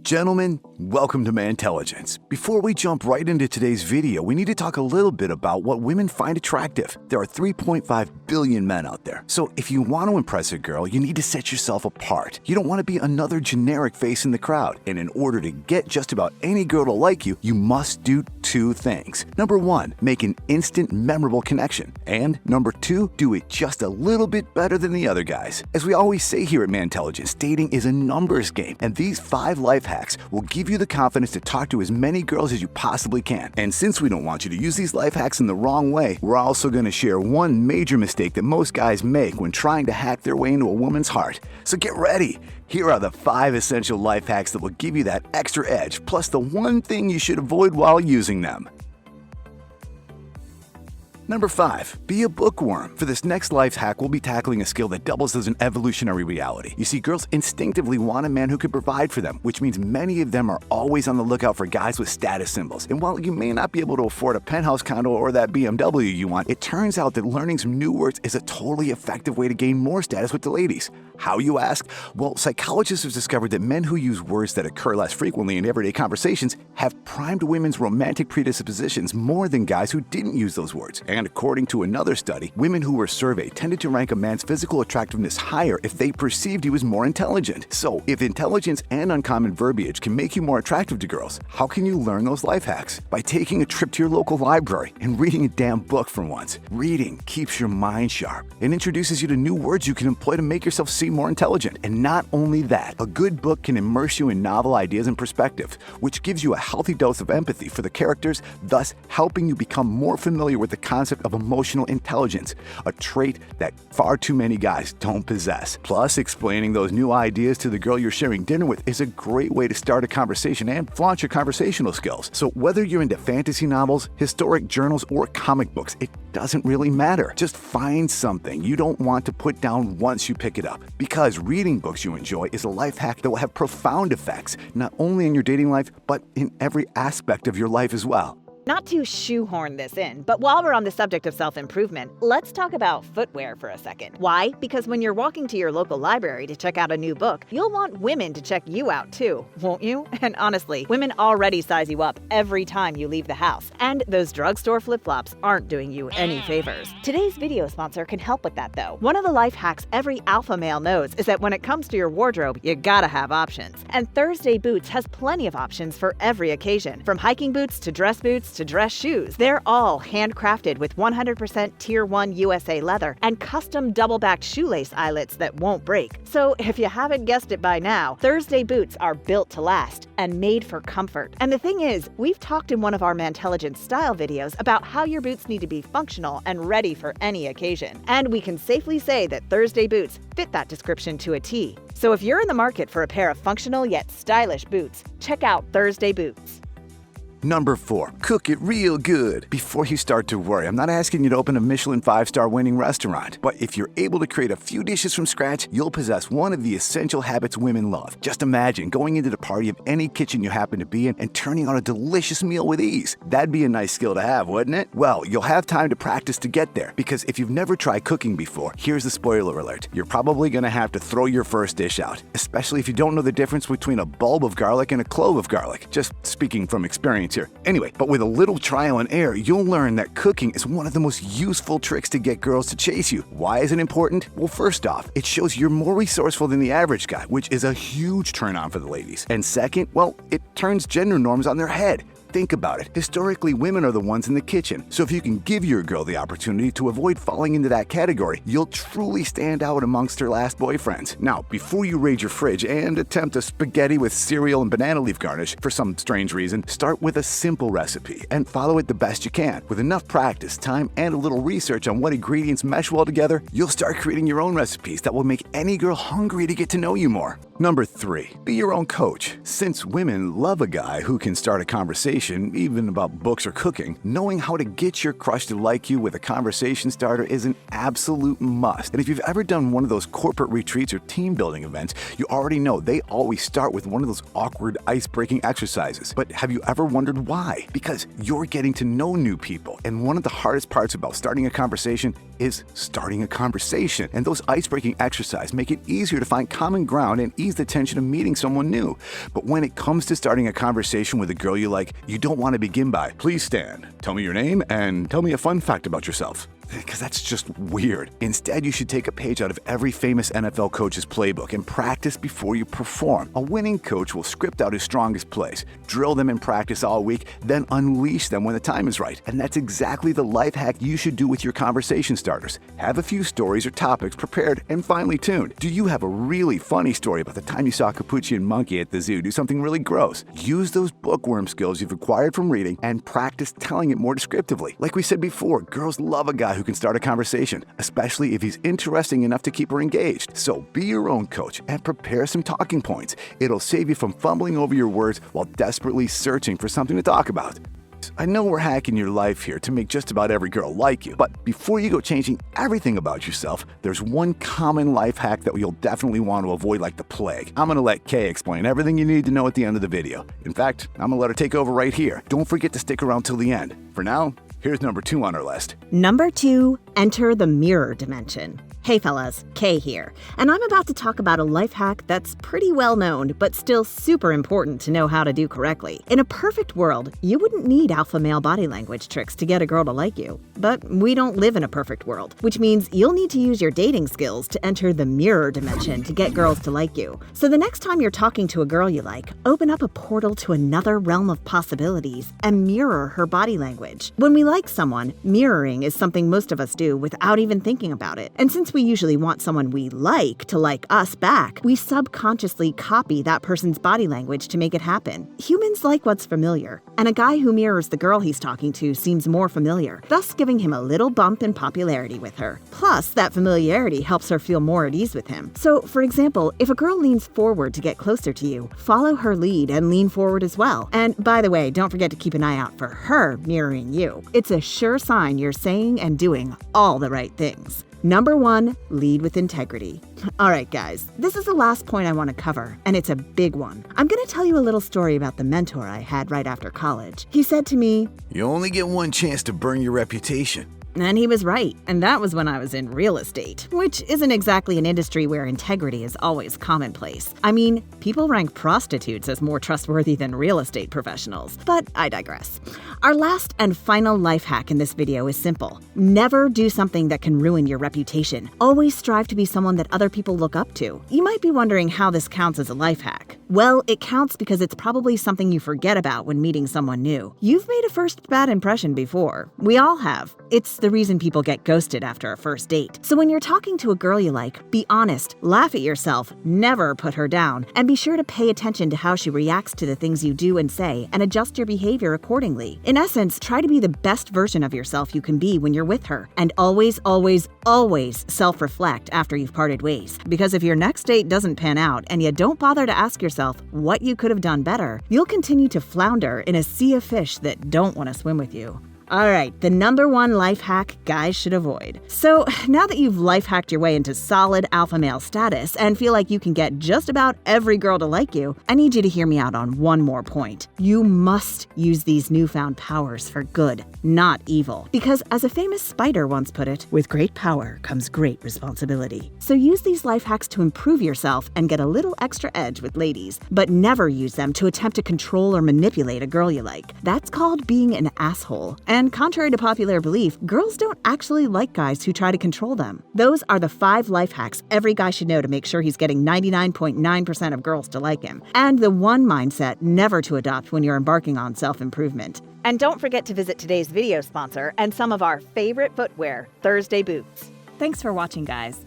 Gentlemen, welcome to Mantelligence. Before we jump right into today's video, we need to talk a little bit about what women find attractive. There are 3.5 billion men out there. So if you want to impress a girl, you need to set yourself apart. You don't want to be another generic face in the crowd. And in order to get just about any girl to like you, you must do two things. Number one, make an instant memorable connection. And number two, do it just a little bit better than the other guys. As we always say here at Mantelligence, dating is a numbers game. And these 5 life hacks will give you the confidence to talk to as many girls as you possibly can. And since we don't want you to use these life hacks in the wrong way, we're also going to share one major mistake that most guys make when trying to hack their way into a woman's heart. So get ready. Here are the 5 essential life hacks that will give you that extra edge, plus the one thing you should avoid while using them. Number 5, be a bookworm. For this next life hack, we'll be tackling a skill that doubles as an evolutionary reality. You see, girls instinctively want a man who can provide for them, which means many of them are always on the lookout for guys with status symbols. And while you may not be able to afford a penthouse condo or that BMW you want, it turns out that learning some new words is a totally effective way to gain more status with the ladies. How, you ask? Well, psychologists have discovered that men who use words that occur less frequently in everyday conversations have primed women's romantic predispositions more than guys who didn't use those words. And according to another study, women who were surveyed tended to rank a man's physical attractiveness higher if they perceived he was more intelligent. So, if intelligence and uncommon verbiage can make you more attractive to girls, how can you learn those life hacks? By taking a trip to your local library and reading a damn book for once. Reading keeps your mind sharp and introduces you to new words you can employ to make yourself seem more intelligent. And not only that, a good book can immerse you in novel ideas and perspectives, which gives you a healthy dose of empathy for the characters, thus helping you become more familiar with the concept of emotional intelligence, a trait that far too many guys don't possess. Plus, explaining those new ideas to the girl you're sharing dinner with is a great way to start a conversation and flaunt your conversational skills. So whether you're into fantasy novels, historic journals, or comic books, it doesn't really matter. Just find something you don't want to put down once you pick it up. Because reading books you enjoy is a life hack that will have profound effects, not only in your dating life, but in every aspect of your life as well. Not to shoehorn this in, but while we're on the subject of self-improvement, let's talk about footwear for a second. Why? Because when you're walking to your local library to check out a new book, you'll want women to check you out too, won't you? And honestly, women already size you up every time you leave the house, and those drugstore flip-flops aren't doing you any favors. Today's video sponsor can help with that though. One of the life hacks every alpha male knows is that when it comes to your wardrobe, you gotta have options. And Thursday Boots has plenty of options for every occasion. From hiking boots to dress boots to dress shoes, they're all handcrafted with 100% Tier 1 USA leather and custom double-backed shoelace eyelets that won't break. So if you haven't guessed it by now, Thursday Boots are built to last and made for comfort. And the thing is, we've talked in one of our Mantelligence style videos about how your boots need to be functional and ready for any occasion. And we can safely say that Thursday Boots fit that description to a T. So if you're in the market for a pair of functional yet stylish boots, check out Thursday Boots. Number 4, cook it real good. Before you start to worry, I'm not asking you to open a Michelin 5-star winning restaurant, but if you're able to create a few dishes from scratch, you'll possess one of the essential habits women love. Just imagine going into the party of any kitchen you happen to be in and turning out a delicious meal with ease. That'd be a nice skill to have, wouldn't it? Well, you'll have time to practice to get there, because if you've never tried cooking before, here's the spoiler alert. You're probably gonna have to throw your first dish out, especially if you don't know the difference between a bulb of garlic and a clove of garlic. Just speaking from experience here. Anyway, but with a little trial and error, you'll learn that cooking is one of the most useful tricks to get girls to chase you. Why is it important? Well, first off, it shows you're more resourceful than the average guy, which is a huge turn on for the ladies. And second, well, it turns gender norms on their head. Think about it. Historically, women are the ones in the kitchen. So if you can give your girl the opportunity to avoid falling into that category, you'll truly stand out amongst her last boyfriends. Now, before you raid your fridge and attempt a spaghetti with cereal and banana leaf garnish for some strange reason, start with a simple recipe and follow it the best you can. With enough practice, time, and a little research on what ingredients mesh well together, you'll start creating your own recipes that will make any girl hungry to get to know you more. Number 3, be your own coach. Since women love a guy who can start a conversation conversation, even about books or cooking, knowing how to get your crush to like you with a conversation starter is an absolute must. And if you've ever done one of those corporate retreats or team building events, you already know they always start with one of those awkward ice-breaking exercises. But have you ever wondered why? Because you're getting to know new people, and one of the hardest parts about starting a conversation is starting a conversation. And those ice-breaking exercises make it easier to find common ground and ease the tension of meeting someone new. But when it comes to starting a conversation with a girl you like, you don't want to begin by, "Please stand, tell me your name, and tell me a fun fact about yourself." Because that's just weird. Instead, you should take a page out of every famous NFL coach's playbook and practice before you perform. A winning coach will script out his strongest plays, drill them in practice all week, then unleash them when the time is right. And that's exactly the life hack you should do with your conversation starters. Have a few stories or topics prepared and finely tuned. Do you have a really funny story about the time you saw a capuchin monkey at the zoo do something really gross? Use those bookworm skills you've acquired from reading and practice telling it more descriptively. Like we said before, girls love a guy who can start a conversation, especially if he's interesting enough to keep her engaged. So be your own coach and prepare some talking points. It'll save you from fumbling over your words while desperately searching for something to talk about. I know we're hacking your life here to make just about every girl like you, but before you go changing everything about yourself, there's one common life hack that you'll definitely want to avoid like the plague. I'm gonna let Kay explain everything you need to know at the end of the video. In fact, I'm gonna let her take over right here. Don't forget to stick around till the end. For now, here's number 2 on our list. Number 2, enter the mirror dimension. Hey fellas, Kay here, and I'm about to talk about a life hack that's pretty well known, but still super important to know how to do correctly. In a perfect world, you wouldn't need alpha male body language tricks to get a girl to like you. But we don't live in a perfect world, which means you'll need to use your dating skills to enter the mirror dimension to get girls to like you. So the next time you're talking to a girl you like, open up a portal to another realm of possibilities and mirror her body language. When we like someone, mirroring is something most of us do without even thinking about it. And since we usually want someone we like to like us back, we subconsciously copy that person's body language to make it happen. Humans like what's familiar, and a guy who mirrors the girl he's talking to seems more familiar, thus giving him a little bump in popularity with her. Plus, that familiarity helps her feel more at ease with him. So, for example, if a girl leans forward to get closer to you, follow her lead and lean forward as well. And by the way, don't forget to keep an eye out for her mirroring you. It's a sure sign you're saying and doing all the right things. Number 1, lead with integrity. All right, guys, this is the last point I want to cover, and it's a big one. I'm going to tell you a little story about the mentor I had right after college. He said to me, "You only get one chance to burn your reputation." And he was right, and that was when I was in real estate, which isn't exactly an industry where integrity is always commonplace. I mean, people rank prostitutes as more trustworthy than real estate professionals, but I digress. Our last and final life hack in this video is simple. Never do something that can ruin your reputation. Always strive to be someone that other people look up to. You might be wondering how this counts as a life hack. Well, it counts because it's probably something you forget about when meeting someone new. You've made a first bad impression before. We all have. It's the reason people get ghosted after a first date. So when you're talking to a girl you like, be honest, laugh at yourself, never put her down, and be sure to pay attention to how she reacts to the things you do and say, and adjust your behavior accordingly. In essence, try to be the best version of yourself you can be when you're with her. And always, always, always self-reflect after you've parted ways. Because if your next date doesn't pan out and you don't bother to ask yourself what you could have done better, you'll continue to flounder in a sea of fish that don't want to swim with you. Alright, the number 1 life hack guys should avoid. So, now that you've life hacked your way into solid alpha male status and feel like you can get just about every girl to like you, I need you to hear me out on one more point. You must use these newfound powers for good, not evil. Because as a famous spider once put it, with great power comes great responsibility. So use these life hacks to improve yourself and get a little extra edge with ladies, but never use them to attempt to control or manipulate a girl you like. That's called being an asshole. And contrary to popular belief, girls don't actually like guys who try to control them. Those are the 5 life hacks every guy should know to make sure he's getting 99.9% of girls to like him. And the one mindset never to adopt when you're embarking on self-improvement. And don't forget to visit today's video sponsor and some of our favorite footwear, Thursday Boots. Thanks for watching, guys.